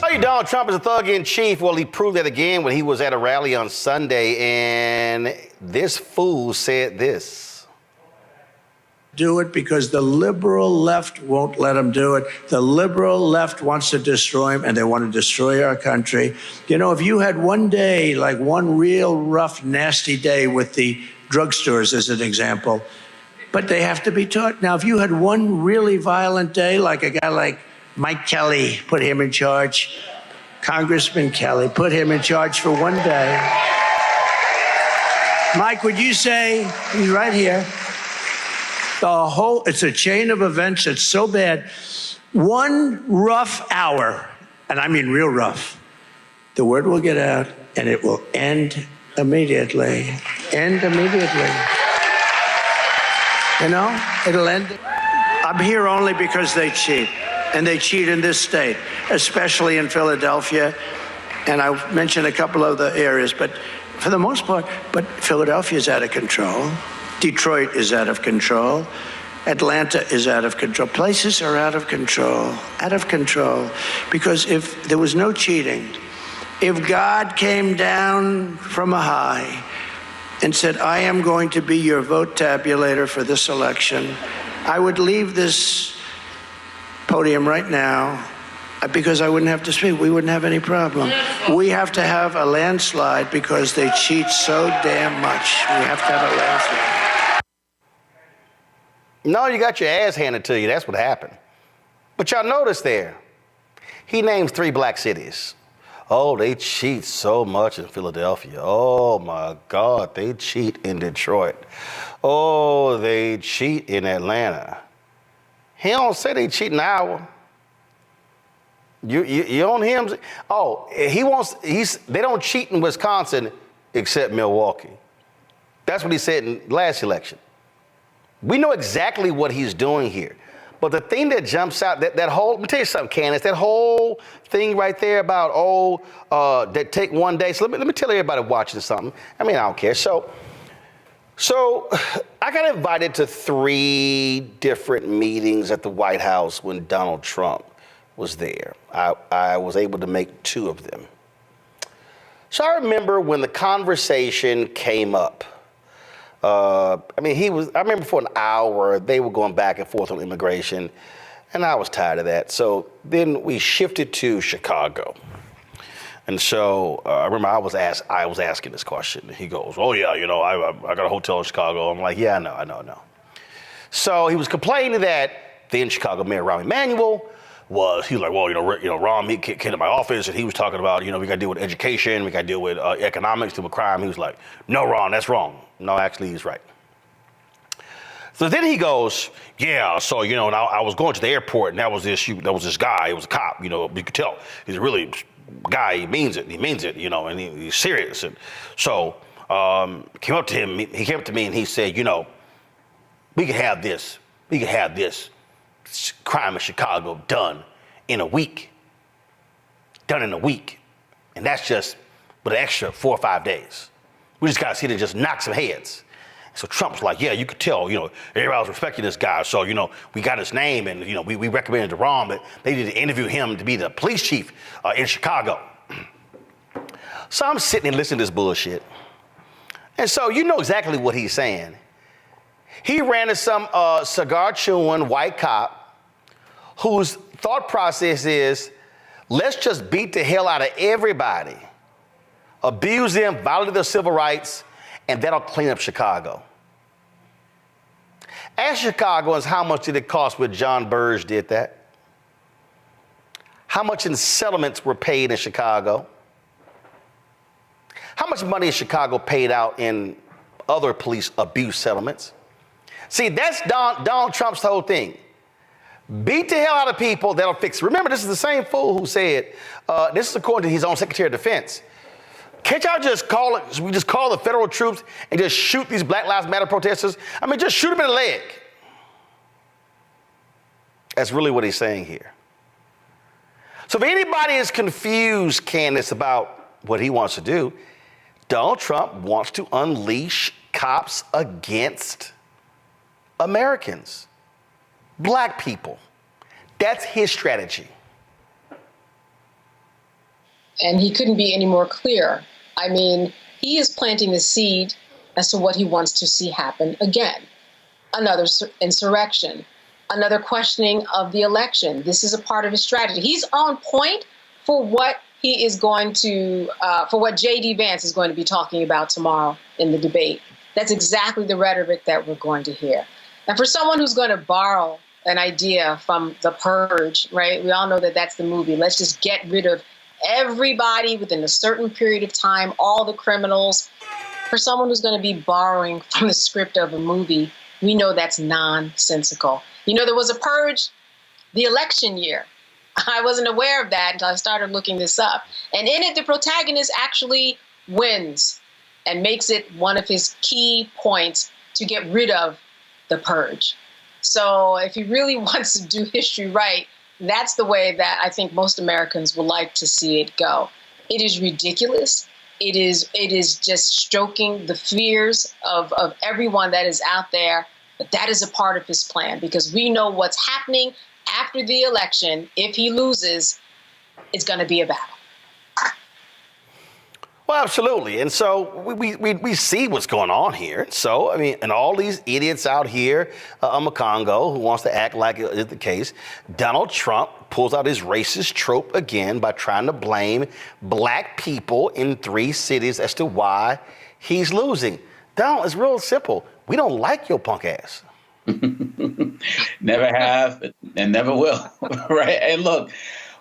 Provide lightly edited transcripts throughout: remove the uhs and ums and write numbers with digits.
tell you Donald Trump is a thug in chief. Well, he proved that again when he was at a rally on Sunday, and this fool said this. Do it because the liberal left won't let him do it. The liberal left wants to destroy him, and they want to destroy our country. You know, if you had one day, like one real rough, nasty day with the drugstores as an example, but they have to be taught. Now, if you had one really violent day, like a guy like Mike Kelly, put him in charge, Congressman Kelly, put him in charge for one day. Mike, would you say, he's right here, it's a chain of events that's so bad. One rough hour, and I mean real rough, the word will get out and it will end immediately. End immediately. You know, it'll end. I'm here only because they cheat, and they cheat in this state, especially in Philadelphia. And I mentioned a couple of the areas, but for the most part, but Philadelphia is out of control. Detroit is out of control. Atlanta is out of control. Places are out of control, because if there was no cheating, if God came down from a high and said, I am going to be your vote tabulator for this election, I would leave this podium right now because I wouldn't have to speak. We wouldn't have any problem. We have to have a landslide because they cheat so damn much. We have to have a landslide. No, you got your ass handed to you. That's what happened. But y'all notice there, he names 3 black cities. Oh, they cheat so much in Philadelphia. Oh, my God, they cheat in Detroit. Oh, they cheat in Atlanta. He don't say they cheat in Iowa. You on him? Oh, they don't cheat in Wisconsin except Milwaukee. That's what he said in last election. We know exactly what he's doing here. But the thing that jumps out, that whole, let me tell you something, Candace, that whole thing right there about, that take one day. So let me tell everybody watching something. I mean, I don't care. So I got invited to 3 different meetings at the White House when Donald Trump was there. I was able to make 2 of them. So I remember when the conversation came up. I remember for an hour, they were going back and forth on immigration, and I was tired of that. So then we shifted to Chicago. And so I remember I was asking this question. He goes, oh yeah, you know, I got a hotel in Chicago. I'm like, yeah, I know. So he was complaining that then Chicago Mayor Rahm Emanuel he was like, well, Rahm, he came to my office and he was talking about, we got to deal with education, we got to deal with economics, deal with crime. He was like, no, Ron, that's wrong. No, actually, he's right. So then he goes, yeah, so, and I was going to the airport and that was this guy, it was a cop, you could tell. He's a really guy, he means it, and he's serious. And so he came up to me and he said, we could have this crime in Chicago done in a week. And that's just with an extra 4 or 5 days. We just got to see to just knock some heads. So Trump's like, yeah, you could tell, everybody was respecting this guy. So, we got his name and, we recommended to Rahm, but they did interview him to be the police chief in Chicago. So I'm sitting and listening to this bullshit. And so you know exactly what he's saying. He ran to some cigar-chewing white cop whose thought process is, let's just beat the hell out of everybody, abuse them, violate their civil rights, and that'll clean up Chicago. Ask Chicagoans how much did it cost when John Burge did that? How much in settlements were paid in Chicago? How much money is Chicago paid out in other police abuse settlements? See, that's Donald Trump's whole thing. Beat the hell out of people, that'll fix it. Remember, this is the same fool who said, this is according to his own Secretary of Defense. Can't y'all just call the federal troops and just shoot these Black Lives Matter protesters? I mean, just shoot them in the leg. That's really what he's saying here. So if anybody is confused, Candace, about what he wants to do, Donald Trump wants to unleash cops against Americans, black people. That's his strategy. And he couldn't be any more clear. I mean, he is planting the seed as to what he wants to see happen again. Another insurrection, another questioning of the election. This is a part of his strategy. He's on point for what he is going to, for what J.D. Vance is going to be talking about tomorrow in the debate. That's exactly the rhetoric that we're going to hear. And for someone who's going to borrow an idea from The Purge, right? We all know that that's the movie. Let's just get rid of everybody within a certain period of time, all the criminals. For someone who's going to be borrowing from the script of a movie, we know that's nonsensical. You know, there was a purge the election year. I wasn't aware of that until I started looking this up. And in it, the protagonist actually wins and makes it one of his key points to get rid of the purge. So if he really wants to do history right, that's the way that I think most Americans would like to see it go. It is ridiculous. It is just stroking the fears of everyone that is out there. But that is a part of his plan, because we know what's happening after the election. If he loses, it's going to be a battle. Well, absolutely. And so we see what's going on here. So, I mean, and all these idiots out here on Congo who wants to act like it is the case. Donald Trump pulls out his racist trope again by trying to blame black people in 3 cities as to why he's losing. Donald, it's real simple. We don't like your punk ass. Never have and never will. Right. And look,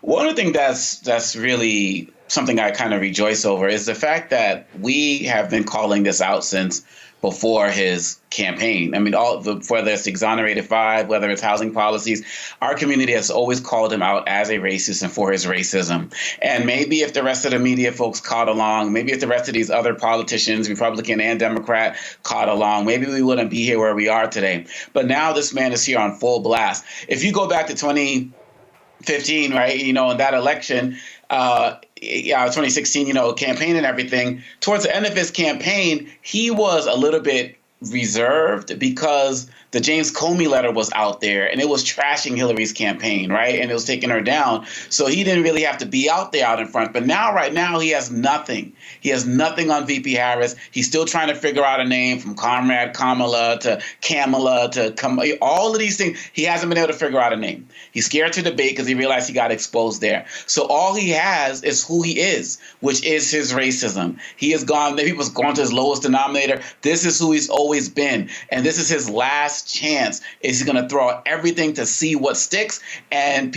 one of the things that's really something I kind of rejoice over is the fact that we have been calling this out since before his campaign. I mean, whether it's Exonerated 5, whether it's housing policies, our community has always called him out as a racist and for his racism. And maybe if the rest of the media folks caught along, maybe if the rest of these other politicians, Republican and Democrat, caught along, maybe we wouldn't be here where we are today. But now this man is here on full blast. If you go back to 2015, right, in that election, 2016, campaign and everything, towards the end of his campaign, he was a little bit reserved because the James Comey letter was out there and it was trashing Hillary's campaign, right? And it was taking her down. So he didn't really have to be out in front. But now, right now, he has nothing. He has nothing on VP Harris. He's still trying to figure out a name, from Comrade Kamala to Kamala to all of these things. He hasn't been able to figure out a name. He's scared to debate because he realized he got exposed there. So all he has is who he is, which is his racism. He has gone, people's gone to his lowest denominator. This is who he's always been. And this is his last chance. Is he's going to throw out everything to see what sticks. And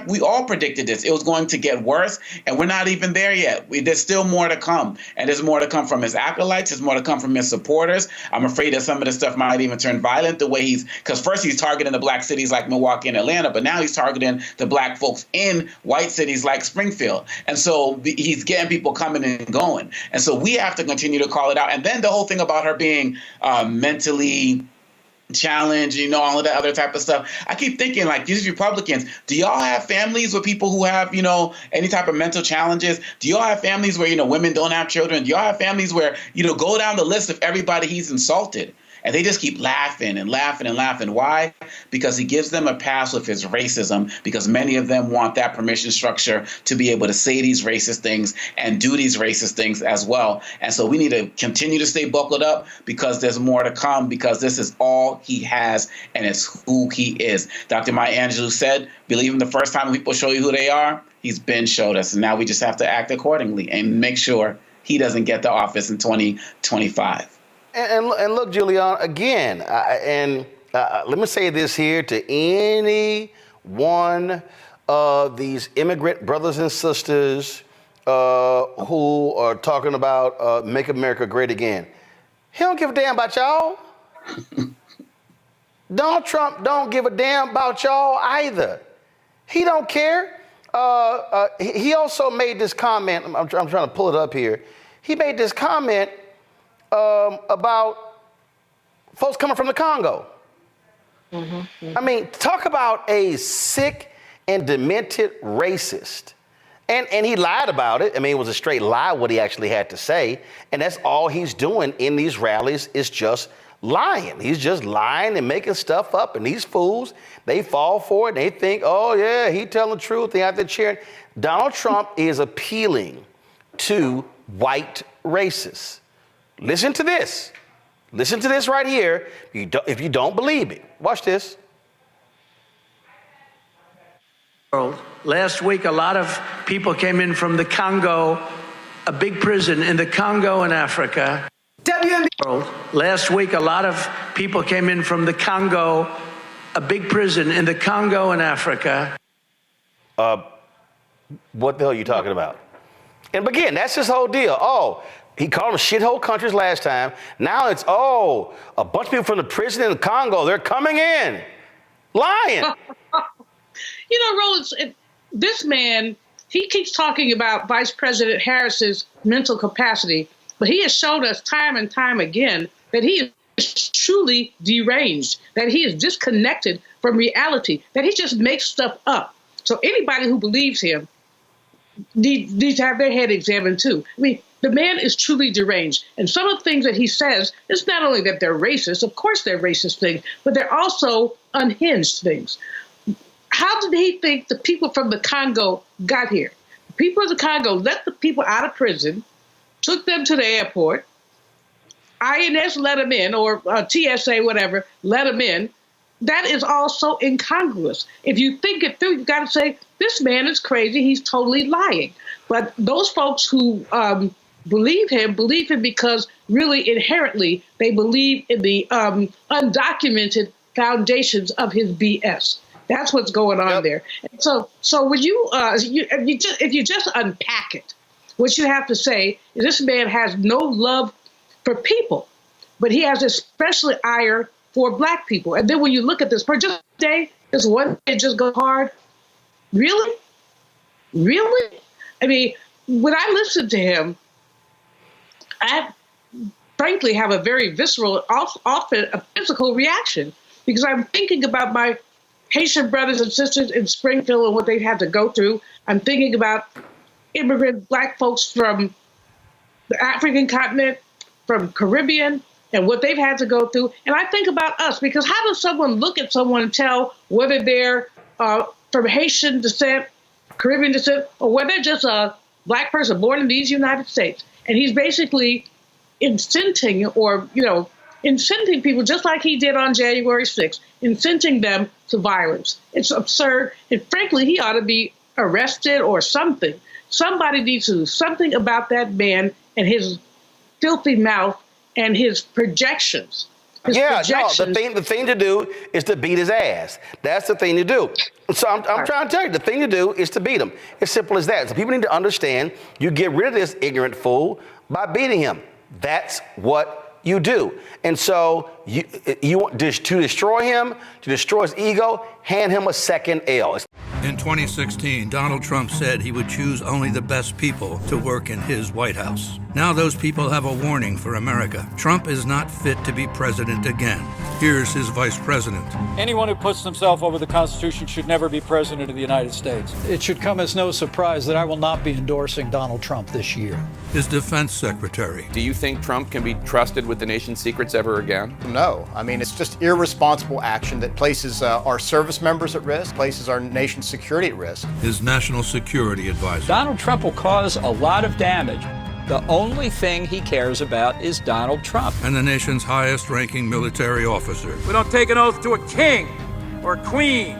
we all predicted this. It was going to get worse. And we're not even there yet. There's still more to come. And there's more to come from his acolytes. There's more to come from his supporters. I'm afraid that some of the stuff might even turn violent the way because first he's targeting the black cities like Milwaukee and Atlanta, but now he's targeting the black folks in white cities like Springfield. And so he's getting people coming and going. And so we have to continue to call it out. And then the whole thing about her being mentally challenged, all of that other type of stuff. I keep thinking, like, these Republicans, do y'all have families with people who have, any type of mental challenges? Do y'all have families where, women don't have children? Do y'all have families where, go down the list of everybody he's insulted? And they just keep laughing and laughing and laughing. Why? Because he gives them a pass with his racism, because many of them want that permission structure to be able to say these racist things and do these racist things as well. And so we need to continue to stay buckled up, because there's more to come, because this is all he has and it's who he is. Dr. Maya Angelou said, believe him the first time people show you who they are. He's been showed us. And now we just have to act accordingly and make sure he doesn't get the office in 2025. And look, Julian, again, let me say this here to any one of these immigrant brothers and sisters who are talking about Make America Great Again. He don't give a damn about y'all. Donald Trump don't give a damn about y'all either. He don't care. He also made this comment. I'm trying to pull it up here. He made this comment about folks coming from the Congo. Mm-hmm. I mean, talk about a sick and demented racist. And he lied about it. I mean, it was a straight lie what he actually had to say. And that's all he's doing in these rallies is just lying. He's just lying and making stuff up. And these fools, they fall for it. They think, oh, yeah, he telling the truth. They out there cheering. Donald Trump is appealing to white racists. Listen to this. Listen to this right here. If you don't believe me, watch this. Last week, a lot of people came in from the Congo, a big prison in the Congo in Africa. Last week, a lot of people came in from the Congo, a big prison in the Congo in Africa. What the hell are you talking about? And again, that's his whole deal. Oh, he called them shithole countries last time. Now it's, oh, a bunch of people from the prison in the Congo, they're coming in. Lying. You know, Roland, this man, he keeps talking about Vice President Harris's mental capacity, but he has shown us time and time again that he is truly deranged, that he is disconnected from reality, that he just makes stuff up. So anybody who believes him needs to have their head examined too. I mean, the man is truly deranged. And some of the things that he says, it's not only that they're racist, of course they're racist things, but they're also unhinged things. How did he think the people from the Congo got here? The people of the Congo let the people out of prison, took them to the airport, INS let them in, or TSA, whatever, let them in. That is all so incongruous. If you think it through, you've got to say, this man is crazy. He's totally lying. But those folks who believe him because really inherently they believe in the undocumented foundations of his BS. That's what's going on there. And so would you, if you just unpack it, what you have to say is this man has no love for people, but he has especially ire for black people. And then when you look at this, just day, this one day just go hard. Really? Really? I mean, when I listen to him, I frankly have a very visceral, often a physical reaction, because I'm thinking about my Haitian brothers and sisters in Springfield and what they've had to go through. I'm thinking about immigrant black folks from the African continent, from Caribbean, and what they've had to go through. And I think about us, because how does someone look at someone and tell whether they're from Haitian descent, Caribbean descent, or whether they're just a black person born in these United States? And he's basically incenting incenting people just like he did on January 6th, incenting them to violence. It's absurd. And frankly, he ought to be arrested or something. Somebody needs to do something about that man and his filthy mouth and his projections. The thing to do is to beat his ass. That's the thing to do. So I'm trying to tell you, the thing to do is to beat him. It's simple as that. So people need to understand, you get rid of this ignorant fool by beating him. That's what you do. And so you want to destroy him, to destroy his ego, hand him a second L. In 2016, Donald Trump said he would choose only the best people to work in his White House. Now those people have a warning for America. Trump is not fit to be president again. Here's his vice president. Anyone who puts themselves over the Constitution should never be president of the United States. It should come as no surprise that I will not be endorsing Donald Trump this year. His defense secretary. Do you think Trump can be trusted with the nation's secrets ever again? No. I mean, it's just irresponsible action that places our service members at risk, places our nation's security at risk. His national security advisor. Donald Trump will cause a lot of damage. The only thing he cares about is Donald Trump. And the nation's highest-ranking military officer. We don't take an oath to a king or a queen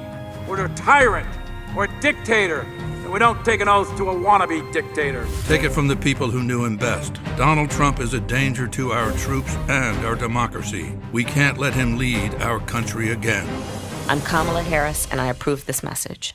or to a tyrant or a dictator. And we don't take an oath to a wannabe dictator. Take it from the people who knew him best. Donald Trump is a danger to our troops and our democracy. We can't let him lead our country again. I'm Kamala Harris, and I approve this message.